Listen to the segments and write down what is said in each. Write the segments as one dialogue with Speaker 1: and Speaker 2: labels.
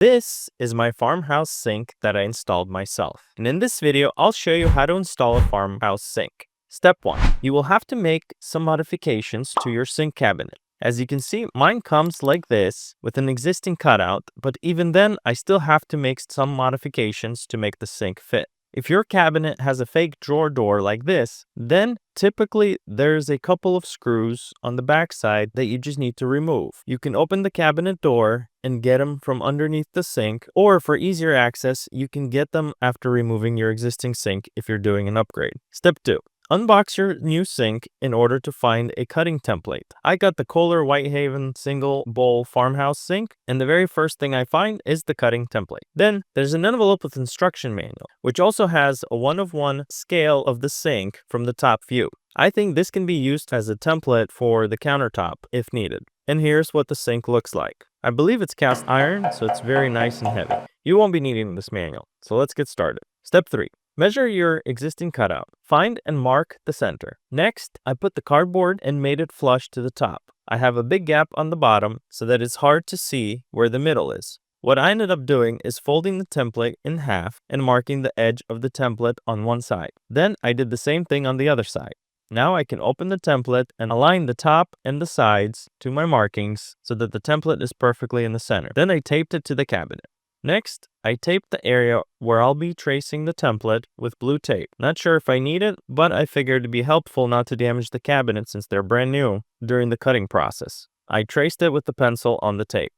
Speaker 1: This is my farmhouse sink that I installed myself. And in this video, I'll show you how to install a farmhouse sink. Step 1. You will have to make some modifications to your sink cabinet. As you can see, mine comes like this with an existing cutout, but even then, I still have to make some modifications to make the sink fit. If your cabinet has a fake drawer door like this, then typically there's a couple of screws on the back side that you just need to remove. You can open the cabinet door and get them from underneath the sink, or for easier access, you can get them after removing your existing sink if you're doing an upgrade. Step 2. Unbox your new sink in order to find a cutting template. I got the Kohler Whitehaven single bowl farmhouse sink, and the very first thing I find is the cutting template. Then there's an envelope with instruction manual, which also has a 1:1 scale of the sink from the top view. I think this can be used as a template for the countertop if needed. And here's what the sink looks like. I believe it's cast iron, so it's very nice and heavy. You won't be needing this manual, so let's get started. Step 3. Measure your existing cutout. Find and mark the center. Next, I put the cardboard and made it flush to the top. I have a big gap on the bottom so that it's hard to see where the middle is. What I ended up doing is folding the template in half and marking the edge of the template on one side. Then I did the same thing on the other side. Now I can open the template and align the top and the sides to my markings so that the template is perfectly in the center. Then I taped it to the cabinet. Next, I taped the area where I'll be tracing the template with blue tape. Not sure if I need it, but I figured it'd be helpful not to damage the cabinet since they're brand new during the cutting process. I traced it with the pencil on the tape.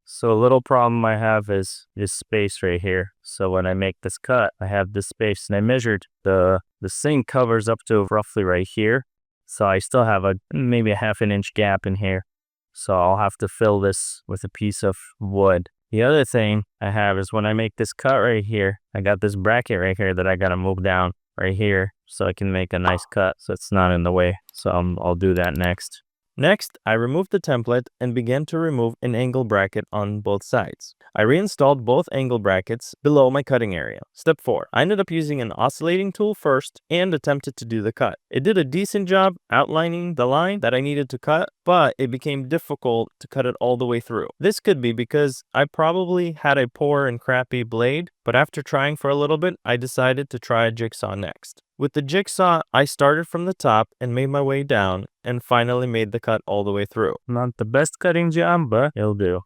Speaker 1: So a little problem I have is this space right here. So when I make this cut, I have this space, and I measured the sink covers up to roughly right here. So I still have maybe a 1/2 inch gap in here. So I'll have to fill this with a piece of wood. The other thing I have is when I make this cut right here, I got this bracket right here that I got to move down right here so I can make a nice cut so it's not in the way. So I'll do that next. Next, I removed the template and began to remove an angle bracket on both sides. I reinstalled both angle brackets below my cutting area. Step 4. I ended up using an oscillating tool first and attempted to do the cut. It did a decent job outlining the line that I needed to cut, but it became difficult to cut it all the way through. This could be because I probably had a poor and crappy blade, but after trying for a little bit, I decided to try a jigsaw next. With the jigsaw, I started from the top and made my way down and finally made the cut all the way through. Not the best cutting job, but it'll do.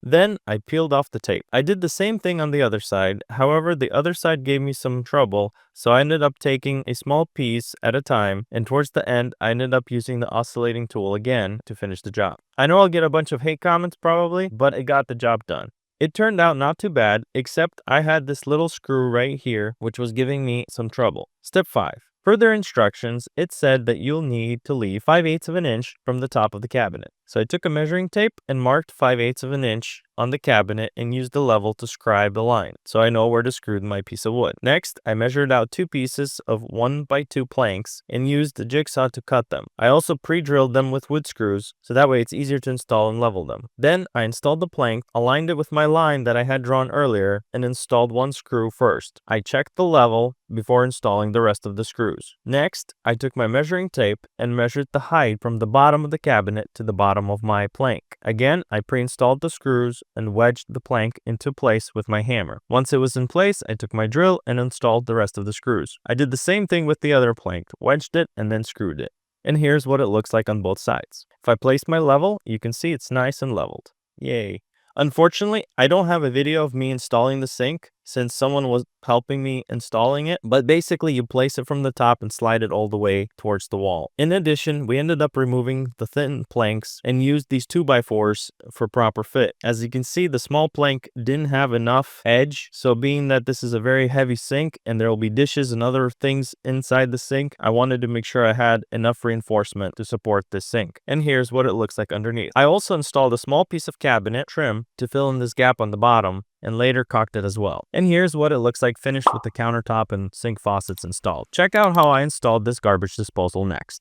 Speaker 1: Then I peeled off the tape. I did the same thing on the other side. However, the other side gave me some trouble, so I ended up taking a small piece at a time, and towards the end, I ended up using the oscillating tool again to finish the job. I know I'll get a bunch of hate comments probably, but it got the job done. It turned out not too bad, except I had this little screw right here, which was giving me some trouble. Step 5. Further instructions, it said that you'll need to leave 5/8 of an inch from the top of the cabinet. So I took a measuring tape and marked 5/8 of an inch on the cabinet and used the level to scribe the line, so I know where to screw my piece of wood. Next, I measured out 2 pieces of 1x2 planks and used the jigsaw to cut them. I also pre-drilled them with wood screws, so that way it's easier to install and level them. Then I installed the plank, aligned it with my line that I had drawn earlier, and installed 1 screw first. I checked the level before installing the rest of the screws. Next, I took my measuring tape and measured the height from the bottom of the cabinet to the bottom of my plank. Again, I pre-installed the screws and wedged the plank into place with my hammer. Once it was in place, I took my drill and installed the rest of the screws. I did the same thing with the other plank, wedged it and then screwed it. And here's what it looks like on both sides. If I place my level, you can see it's nice and leveled. Yay. Unfortunately, I don't have a video of me installing the sink since someone was helping me installing it, but basically you place it from the top and slide it all the way towards the wall. In addition, we ended up removing the thin planks and used these 2x4s for proper fit. As you can see, the small plank didn't have enough edge, so being that this is a very heavy sink and there will be dishes and other things inside the sink, I wanted to make sure I had enough reinforcement to support this sink. And here's what it looks like underneath. I also installed a small piece of cabinet trim to fill in this gap on the bottom, and later caulked it as well. And here's what it looks like finished with the countertop and sink faucets installed. Check out how I installed this garbage disposal next.